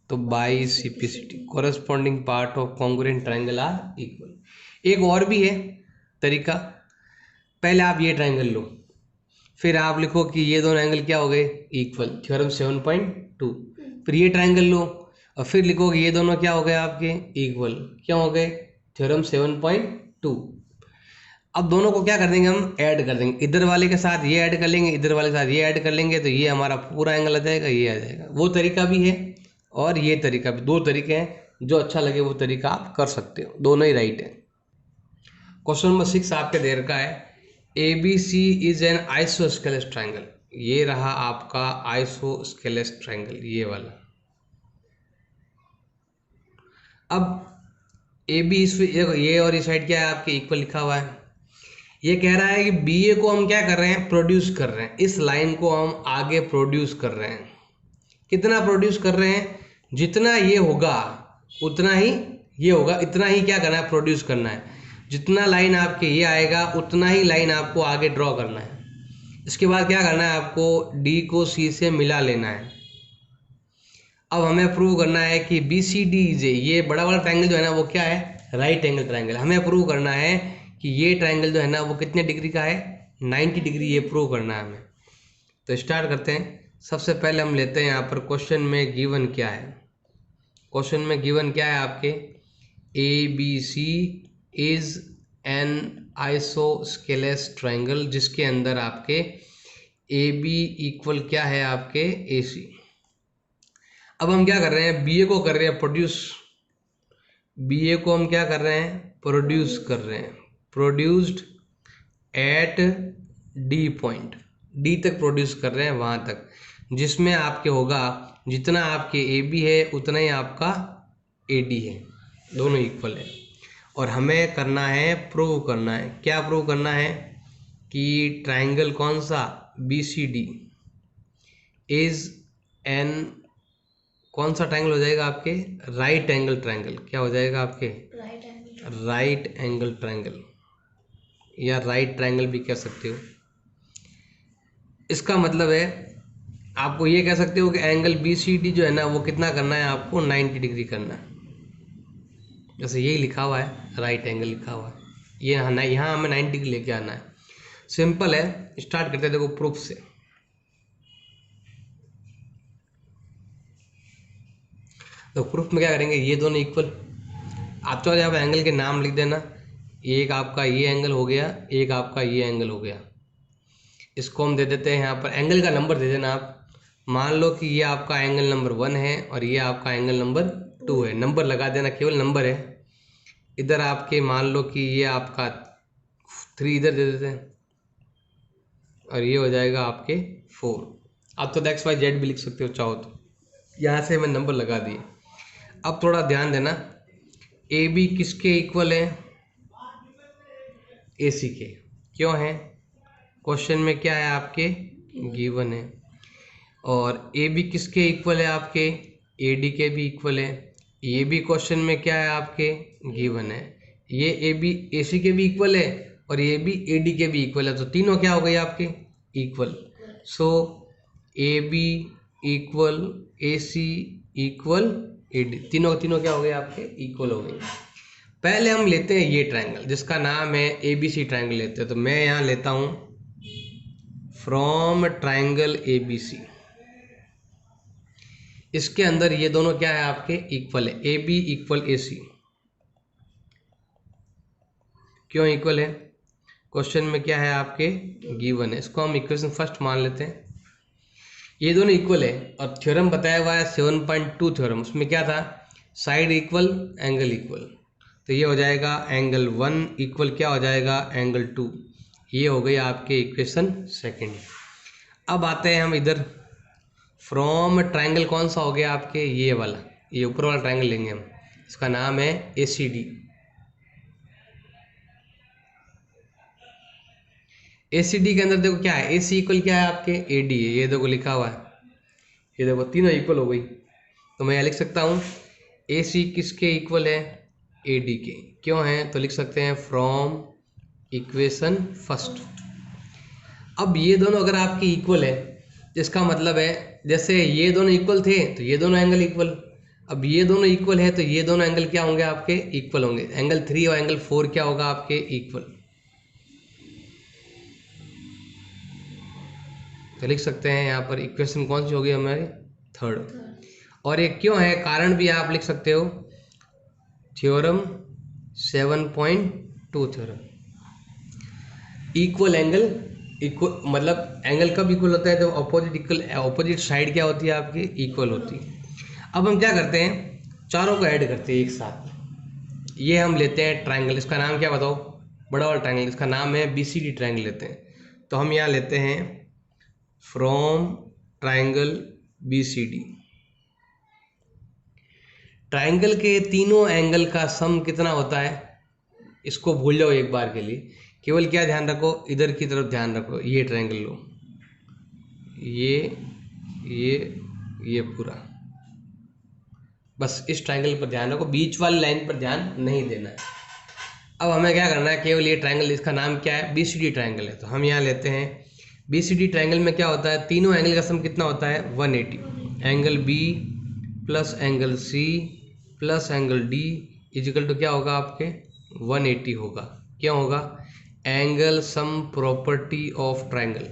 [SPEAKER 2] तो by CPCT, corresponding part of congruent triangle are equal. एक और भी है तरीका, पहले आप ये ट्रायंगल लो, फिर आप लिखो कि ये दोनों एंगल क्या हो गए, इक्वल, थ्योरम 7.2। फिर ये ट्रायंगल लो और फिर लिखो कि ये दोनों क्या हो गए आपके, इक्वल, क्या हो गए, थ्योरम 7.2। अब दोनों को क्या कर देंगे, हम ऐड कर देंगे, इधर वाले के साथ ये ऐड कर लेंगे, इधर वाले के साथ ये ऐड कर लेंगे, तो ये हमारा पूरा एंगल आ जाएगा, ये आ जाएगा। वो तरीका भी है और ये तरीका भी, दो तरीके हैं, जो अच्छा लगे वो तरीका आप कर सकते हो, दोनों ही राइट है। क्वेश्चन नंबर 6 आपके देर का है, A B C is an isosceles triangle. ये रहा आपका आइसोस्केलेस ट्रायंगल, ये वाला। अब ए बी इस ये और इस साइड क्या है आपके, इक्वल लिखा हुआ है। ये कह रहा है कि बी ए को हम क्या कर रहे हैं, प्रोड्यूस कर रहे हैं, इस लाइन को हम आगे प्रोड्यूस कर रहे हैं। कितना प्रोड्यूस कर रहे हैं, जितना ये होगा उतना ही ये होगा, इतना ही क्या करना है, प्रोड्यूस करना है। जितना लाइन आपके ये आएगा उतना ही लाइन आपको आगे ड्रॉ करना है। इसके बाद क्या करना है, आपको डी को सी से मिला लेना है। अब हमें प्रूव करना है कि बी सी डी जे, ये बड़ा वाला ट्रायंगल जो है ना वो क्या है, राइट एंगल ट्रायंगल। हमें प्रूव करना है कि ये ट्रायंगल जो है ना वो कितने डिग्री का है, 90 डिग्री, ये प्रूव करना है हमें। तो स्टार्ट करते हैं। सबसे पहले हम लेते हैं यहाँ पर क्वेश्चन में गिवन क्या है। क्वेश्चन में गिवन क्या है आपके, A B C is an isosceles triangle, जिसके अंदर आपके ए बी इक्वल क्या है आपके ए सी। अब हम क्या कर रहे हैं, बी ए को कर रहे हैं प्रोड्यूस, बी ए को हम क्या कर रहे हैं, प्रोड्यूस कर रहे हैं, produced at D point, D तक प्रोड्यूस कर रहे हैं वहाँ तक, जिसमें आपके होगा जितना आपके ए बी है उतना ही आपका ए डी है, दोनों इक्वल है। और हमें करना है, प्रूव करना है, क्या प्रूव करना है कि ट्रायंगल कौन सा, B C D is an, कौन सा ट्रायंगल हो जाएगा आपके, राइट एंगल ट्रायंगल। क्या हो जाएगा आपके, राइट एंगल ट्रायंगल, या राइट ट्रायंगल भी कह सकते हो। इसका मतलब है आपको ये कह सकते हो कि एंगल बी सी डी जो है ना वो कितना करना है, आपको 90 डिग्री करना है। जैसे यही लिखा हुआ है, राइट एंगल लिखा हुआ है, ये यहाँ हमें 90 डिग्री लेके आना है। सिंपल है, स्टार्ट करते हैं देखो प्रूफ से। तो प्रूफ में क्या करेंगे, ये दोनों इक्वल, आप चाहो यहाँ पर एंगल के नाम लिख देना, एक आपका ये एंगल हो गया, एक आपका ये एंगल हो गया। इसको हम दे देते हैं यहाँ पर एंगल का नंबर दे देना आप। मान लो कि ये आपका एंगल नंबर 1 है और ये आपका एंगल नंबर 2 है, नंबर लगा देना, केवल नंबर है। इधर आपके मान लो कि ये आपका 3 इधर दे देते हैं और ये हो जाएगा आपके 4। आप तो एक्स वाई जेड भी लिख सकते हो चाहो तो, यहाँ से हमें नंबर लगा दिए। अब थोड़ा ध्यान देना, ए बी किसके इक्वल है, ए सी के। क्यों है, क्वेश्चन में क्या है आपके, गिवन है। और ए बी किसके इक्वल है आपके, ए डी के भी इक्वल है। ये भी क्वेश्चन में क्या है आपके गिवन है, ये ए बी ए सी के भी इक्वल है और ये भी ए डी के भी इक्वल है, तो तीनों क्या हो गई आपके equal. So A B equal A C equal A D, तीनों तीनों क्या हो गए आपके इक्वल हो गए। पहले हम लेते हैं ये ट्रायंगल जिसका नाम है ए बी सी ट्रायंगल लेते हैं, तो मैं यहाँ लेता हूँ from triangle A B C. इसके अंदर ये दोनों क्या है आपके इक्वल है, ए बी इक्वल ए सी। क्यों इक्वल है, क्वेश्चन में क्या है आपके गिवन है, इसको हम इक्वेशन फर्स्ट मान लेते हैं। ये दोनों इक्वल है और थ्योरम बताया हुआ है 7.2 थ्योरम, उसमें क्या था साइड इक्वल एंगल इक्वल, तो ये हो जाएगा एंगल 1 इक्वल क्या हो जाएगा एंगल 2। ये हो गई आपके इक्वेशन सेकंड। अब आते हैं हम इधर, फ्रॉम ट्रायंगल कौन सा हो गया आपके ये वाला, ये ऊपर वाला ट्रायंगल लेंगे हम, इसका नाम है ए सी डी। ए सी डी के अंदर देखो क्या है, ए सी इक्वल क्या है आपके ए डी है, ये देखो लिखा हुआ है, ये देखो तीनों इक्वल हो गई। तो मैं लिख सकता हूँ ए सी किसके इक्वल है ए डी के, क्यों है तो लिख सकते हैं फ्रॉम इक्वेशन फर्स्ट। अब ये दोनों अगर आपकी इक्वल है इसका मतलब है जैसे ये दोनों इक्वल थे तो ये दोनों एंगल इक्वल, अब ये दोनों इक्वल है तो ये दोनों एंगल क्या होंगे आपके इक्वल होंगे, एंगल 3 और एंगल 4 क्या होगा आपके इक्वल। तो लिख सकते हैं यहाँ पर इक्वेशन कौन सी होगी हमारी थर्ड। और ये क्यों है कारण भी आप लिख सकते हो, theorem 7.2 theorem, equal angle equal मतलब एंगल कब इक्वल होता है, जब ऑपोजिट साइड क्या होती है आपकी इक्वल होती है। अब हम क्या करते हैं चारों को ऐड करते हैं एक साथ, ये हम लेते हैं ट्रायंगल, इसका नाम क्या बताओ बड़ा वाला ट्रायंगल, इसका नाम है BCD ट्रायंगल लेते हैं। तो हम यहाँ लेते हैं फ्रॉम ट्रायंगल BCD, ट्रायंगल के तीनों एंगल का सम कितना होता है इसको भूल जाओ एक बार के लिए, केवल क्या ध्यान रखो इधर की तरफ ध्यान रखो, ये ट्रायंगल लो, ये पूरा, बस इस ट्रायंगल पर ध्यान रखो, बीच वाली लाइन पर ध्यान नहीं देना है। अब हमें क्या करना है, केवल ये ट्रायंगल इसका नाम क्या है BCD ट्रायंगल है, तो हम यहाँ लेते हैं BCD ट्रायंगल में क्या होता है तीनों एंगल का सम कितना होता है 180, angle B plus angle C plus angle D is equal to क्या होगा आपके 180 होगा। क्यों होगा, angle sum property of triangle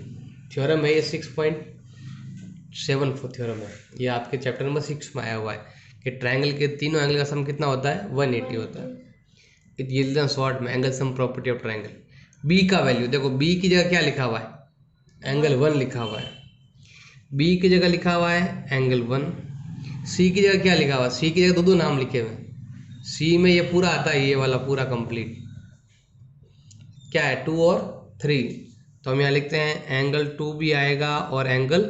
[SPEAKER 2] theorem है, ये 6.74 थ्योरम है, ये आपके चैप्टर नंबर 6 में आया हुआ है कि ट्रायंगल के तीनों एंगल का सम कितना होता है 180 होता है। इट यील्ड्स शॉर्ट में angle sum property of triangle. B का वैल्यू देखो, B की जगह क्या लिखा हुआ है एंगल 1 लिखा हुआ है, B की जगह लिखा हुआ है एंगल 1, C की जगह क्या लिखा हुआ है, C की जगह दो नाम लिखे हुए हैं, C में ये पूरा आता है ये वाला पूरा कंप्लीट क्या है 2 और 3, तो हम यहाँ लिखते हैं एंगल 2 भी आएगा और एंगल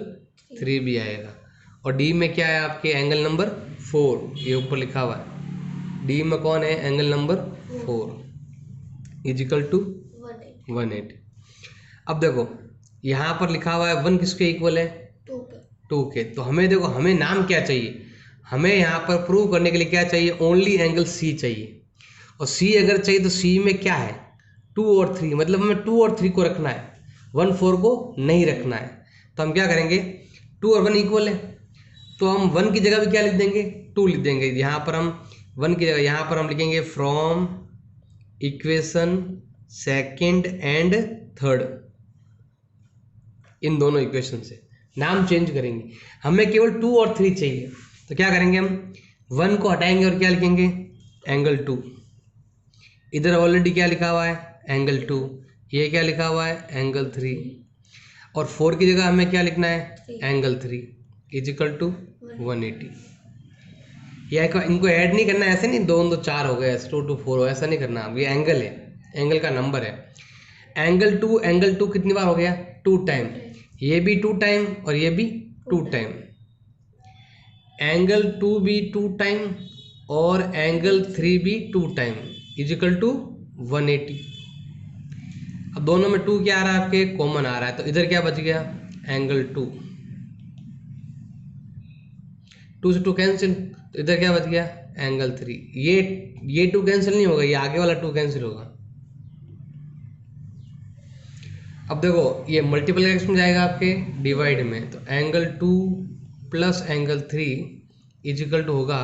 [SPEAKER 2] 3 भी आएगा। और D में क्या है आपके एंगल नंबर 4, ये ऊपर लिखा हुआ है, D में कौन है एंगल नंबर 4 इजिकल टू 180। अब देखो यहाँ पर लिखा हुआ है 1 किसके इक्वल है 2 के, तो हमें देखो हमें नाम क्या चाहिए, हमें यहाँ पर प्रूव करने के लिए क्या चाहिए ओनली एंगल C चाहिए, और C अगर चाहिए तो C में क्या है 2 और 3, मतलब हमें 2 और 3 को रखना है 1 4 को नहीं रखना है। तो हम क्या करेंगे 2 और 1 इक्वल है तो हम 1 की जगह भी क्या लिख देंगे 2 लिख देंगे, यहाँ पर हम 1 की जगह यहाँ पर हम लिखेंगे from equation second and third, इन दोनों इक्वेशन से नाम चेंज करेंगे, हमें केवल 2 और 3 चाहिए। तो क्या करेंगे हम 1 को हटाएंगे और क्या लिखेंगे एंगल 2, इधर ऑलरेडी क्या लिखा हुआ है एंगल 2, ये क्या लिखा हुआ है एंगल 3, और 4 की जगह हमें क्या लिखना है एंगल 3 इजिकल टू 180। या इनको ऐड नहीं करना, ऐसे नहीं 2 2 4 हो गए 2 2 4 हो, ऐसा नहीं करना, ये एंगल है, एंगल का नंबर है। एंगल 2 कितनी बार हो गया 2 टाइम, ये भी 2 टाइम और ये भी 2 टाइम, एंगल 2 भी 2 टाइम और एंगल 3 भी 2 टाइम इजिकल टू 180। अब दोनों में 2 क्या आ रहा है आपके कॉमन आ रहा है, तो इधर क्या बच गया एंगल 2 से 2 कैंसिल, तो इधर क्या बच गया एंगल 3। ये 2 कैंसिल नहीं होगा, ये आगे वाला 2 कैंसिल होगा। अब देखो ये मल्टीपल केस में जाएगा आपके डिवाइड में, तो angle 2 plus angle 3 is equal to होगा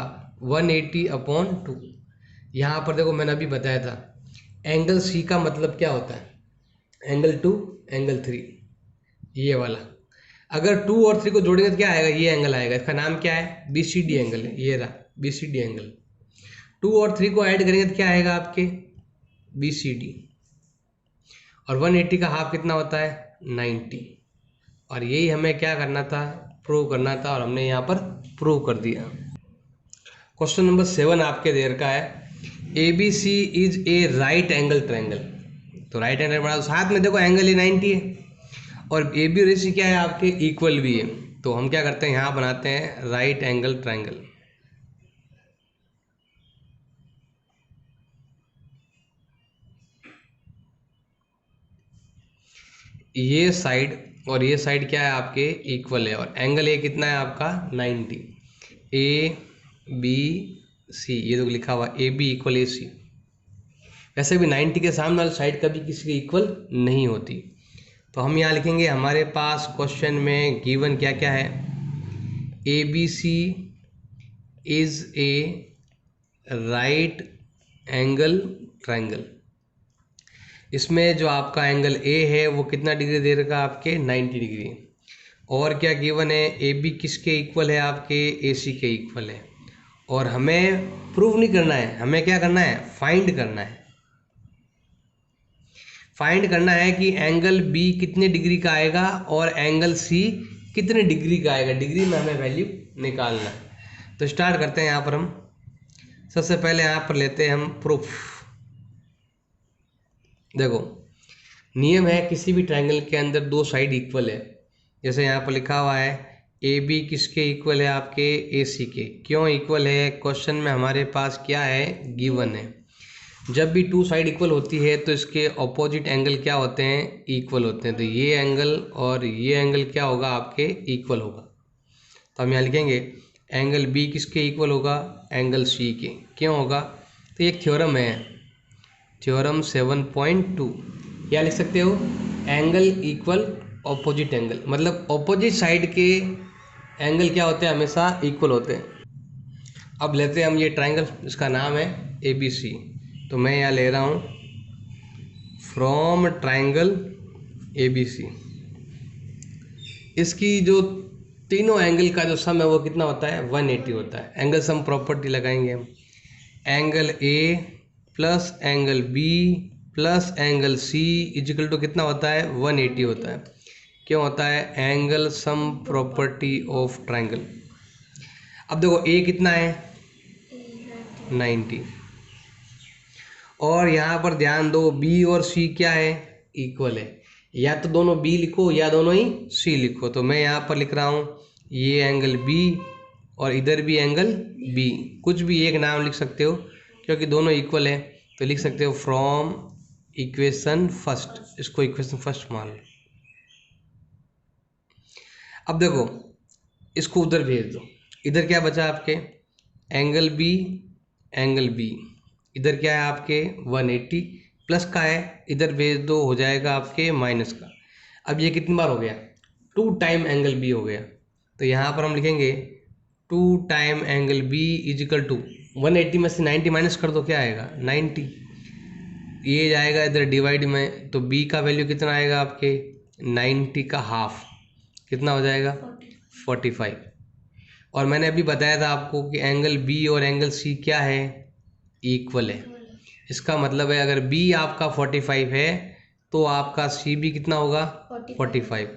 [SPEAKER 2] 180/2। यहाँ पर देखो मैंने अभी बताया था एंगल सी का मतलब क्या होता है, एंगल 2 एंगल 3 ये वाला। अगर 2 और 3 को जोड़ेंगे तो क्या आएगा, ये एंगल आएगा, इसका नाम क्या है, BCD एंगल है, ये रहा BCD एंगल। 2 और 3 को ऐड करेंगे तो क्या आएगा आपके BCD, और 180 का हाफ कितना होता है 90। और यही हमें क्या करना था, प्रूव करना था, और हमने यहाँ पर प्रूव कर दिया। क्वेश्चन नंबर 7 आपके देर का है, ABC is a right angle triangle. तो राइट एंगल बना, साथ में देखो एंगल ये 90 है और AB और AC क्या है आपके इक्वल भी है। तो हम क्या करते हैं, यहाँ बनाते हैं राइट एंगल ट्रायंगल। ये साइड और ये साइड क्या है आपके इक्वल है, और एंगल ये कितना है आपका 90। ABC ये तो लिखा हुआ AB इक्वल AC। वैसे भी 90 के सामने वाली साइड कभी किसी के इक्वल नहीं होती। तो हम यहाँ लिखेंगे हमारे पास क्वेश्चन में गिवन क्या क्या है, ABC is a right angle triangle. इसमें जो आपका एंगल A है वो कितना डिग्री दे रखा आपके 90 डिग्री। और क्या गिवन है, AB किसके इक्वल है आपके AC के इक्वल है। और हमें प्रूव नहीं करना है, हमें क्या करना है, फाइंड करना है। फाइंड करना है कि एंगल B कितने डिग्री का आएगा और एंगल C कितने डिग्री का आएगा, डिग्री में हमें वैल्यू निकालना है। तो स्टार्ट करते हैं यहाँ पर हम। सबसे पहले यहाँ पर लेते हैं हम प्रूफ। देखो नियम है किसी भी ट्रायंगल के अंदर 2 साइड इक्वल है। जैसे यहाँ पर लिखा हुआ है AB किसके इक्वल है आपके AC के। क्यों इक्वल है, क्वेश्चन में हमारे पास क्या है, गिवन है। जब भी 2 साइड इक्वल होती है तो इसके ऑपोजिट एंगल क्या होते हैं, इक्वल होते हैं। तो ये एंगल और ये एंगल क्या होगा आपके इक्वल होगा। तो हम यहाँ लिखेंगे एंगल B किसके इक्वल होगा, एंगल C के। क्यों होगा, तो एक थ्योरम है, थ्योरम 7.2। क्या लिख सकते हो, एंगल इक्वल ऑपोजिट एंगल, मतलब ऑपोजिट साइड के एंगल क्या होते हैं, हमेशा इक्वल होते हैं। अब लेते हैं हम ये ट्रायंगल, इसका नाम है ABC। तो मैं यहाँ ले रहा हूँ फ्रॉम ट्रायंगल ABC। इसकी जो तीनों एंगल का जो सम है वो कितना होता है 180 होता है। एंगल सम प्रॉपर्टी लगाएंगे हम, angle A plus angle B plus angle C is equal to कितना होता है 180 होता है। क्यों होता है, angle sum property of triangle. अब देखो A कितना है 90, और यहाँ पर ध्यान दो B और C क्या है, इक्वल है। या तो दोनों B लिखो या दोनों ही C लिखो। तो मैं यहाँ पर लिख रहा हूँ ये एंगल B और इधर भी एंगल B, कुछ भी एक नाम लिख सकते हो क्योंकि दोनों इक्वल है। तो लिख सकते हो फ्रॉम इक्वेशन फर्स्ट, इसको इक्वेशन फर्स्ट मान लो। अब देखो इसको उधर भेज दो, इधर क्या बचा आपके एंगल B, इधर क्या है आपके 180 प्लस का है, इधर भेज दो हो जाएगा आपके माइनस का। अब ये कितनी बार हो गया, 2 टाइम एंगल B हो गया। तो यहाँ पर हम लिखेंगे 2 time angle B is equal to 180 में से 90 माइनस कर दो, क्या आएगा 90। ये जाएगा इधर डिवाइड में, तो B का वैल्यू कितना आएगा आपके 90 का हाफ कितना हो जाएगा 45। और मैंने अभी बताया था आपको कि एंगल B और एंगल C क्या है, इक्वल है। इसका मतलब है अगर B आपका 45 है तो आपका C भी कितना होगा 45।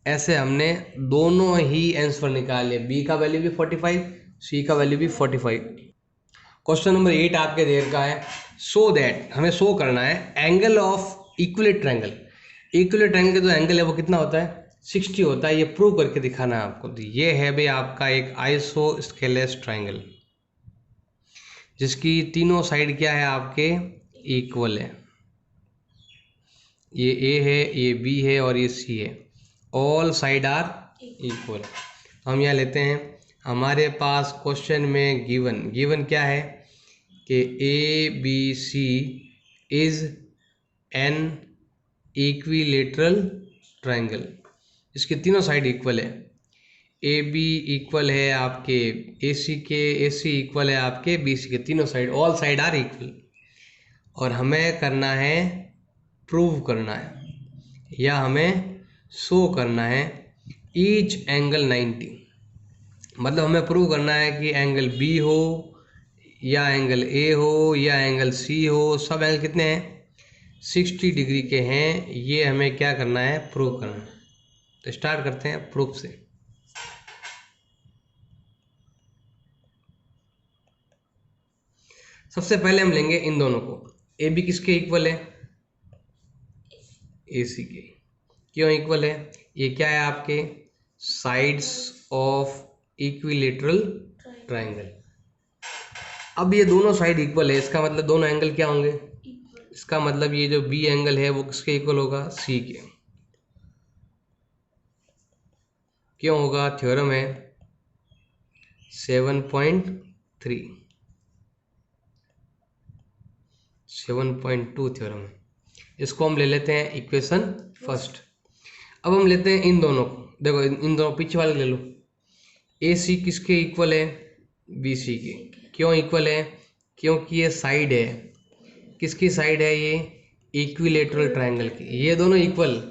[SPEAKER 2] ऐसे हमने दोनों ही आंसर निकाले, B का वैल्यू भी 45, C का वैल्यू भी 45। क्वेश्चन नंबर 8 आपके देर का है, सो दैट, हमें शो करना है एंगल ऑफ इक्विलेट ट्रायंगल। इक्विलेट ट्रायंगल का जो एंगल है वो कितना होता है 60 होता है। ये प्रूव करके दिखाना है आपको। तो ये है भाई आपका एक आइसोस्केलेस ट्रायंगल जिसकी तीनों साइड क्या है आपके इक्वल है। ये A है, ये B है और ये C है, ऑल साइड आर इक्वल। हम यहाँ लेते हैं हमारे पास क्वेश्चन में गिवन क्या है कि A B C is an equilateral triangle. इसके तीनों साइड इक्वल है। ए बी इक्वल है आपके ए सी के, ए सी इक्वल है आपके बी सी के, तीनों side, all side are equal. और हमें करना है, प्रूव करना है या हमें शो करना है ईच एंगल 90। मतलब हमें प्रूव करना है कि एंगल बी हो या एंगल ए हो या एंगल सी हो, सब एंगल कितने हैं, 60 डिग्री के हैं। ये हमें क्या करना है, प्रूव करना है। तो स्टार्ट करते हैं प्रूफ से। सबसे पहले हम लेंगे इन दोनों को। ए बी किसके इक्वल है, ए सी के। क्यों इक्वल है, ये क्या है आपके साइड्स ऑफ इक्विलेटरल ट्रायंगल। अब ये दोनों साइड इक्वल है, इसका मतलब दोनों एंगल क्या होंगे, इसका मतलब ये जो बी एंगल है वो किसके इक्वल होगा, सी के। क्यों होगा, थ्योरम है 7.3, 7.2 थ्योरम है। इसको हम ले लेते हैं इक्वेशन फर्स्ट। अब हम लेते हैं इन दोनों को, देखो इन दोनों पीछे वाले ले लो। ए सी किसके इक्वल है, बी सी के। क्यों इक्वल है, क्योंकि ये साइड है, किसकी साइड है, ये इक्विलेटरल ट्रायंगल की। ये दोनों इक्वल,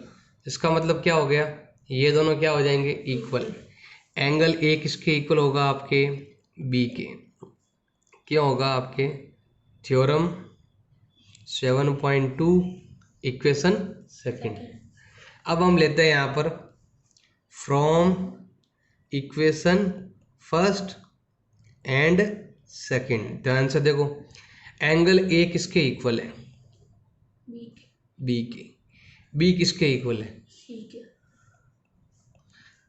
[SPEAKER 2] इसका मतलब क्या हो गया, ये दोनों क्या हो जाएंगे, इक्वल। एंगल ए किसके इक्वल होगा, आपके बी के। क्यों होगा, आपके थ्योरम 7.2 इक्वेशन सेकंड। अब हम लेते हैं यहाँ पर from equation first and second. ध्यान से देखो, एंगल ए किसके इक्वल है, बी के। बी किसके इक्वल है,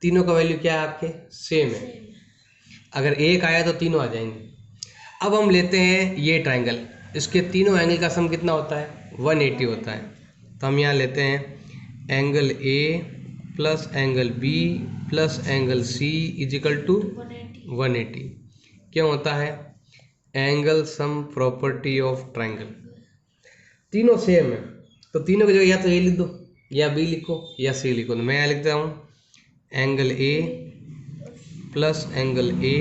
[SPEAKER 2] तीनों का वैल्यू क्या है आपके, सेम है। अगर एक आया तो तीनों आ जाएंगे। अब हम लेते हैं ये ट्रायंगल, इसके तीनों एंगल का सम कितना होता है, 180 होता है। तो हम यहाँ लेते हैं angle A plus angle B plus angle C is equal to 180। क्यों होता है, angle sum property of triangle. तीनों सेम है तो तीनों की जगह या तो ए लिख दो या बी लिखो या सी लिखो। तो मैं यहाँ लिखता हूँ angle A plus angle A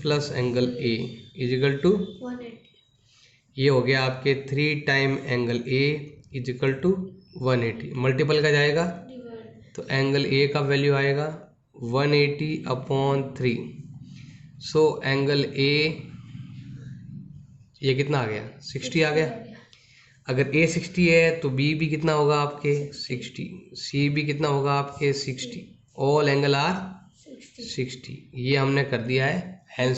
[SPEAKER 2] plus angle A is equal to 180। ये हो गया आपके 3 time angle A is equal to 180। Multiple का जाएगा तो एंगल ए का वैल्यू आएगा 180/3। सो एंगल ए ये कितना आ गया, 60 आ गया। अगर ए 60 है तो बी भी कितना होगा आपके 60, सी भी कितना होगा आपके 60। All angle are 60। ये हमने कर दिया है।